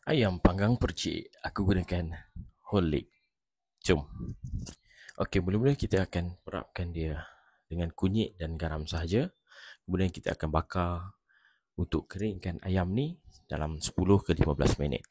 Ayam panggang percik, aku gunakan whole leg. Jom. Okey, mula-mula kita akan perapkan dia dengan kunyit dan garam sahaja. Kemudian kita akan bakar untuk keringkan ayam ni dalam 10 ke 15 minit.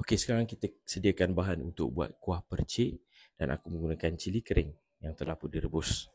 Okey, sekarang kita sediakan bahan untuk buat kuah percik dan aku menggunakan cili kering yang telah pun direbus.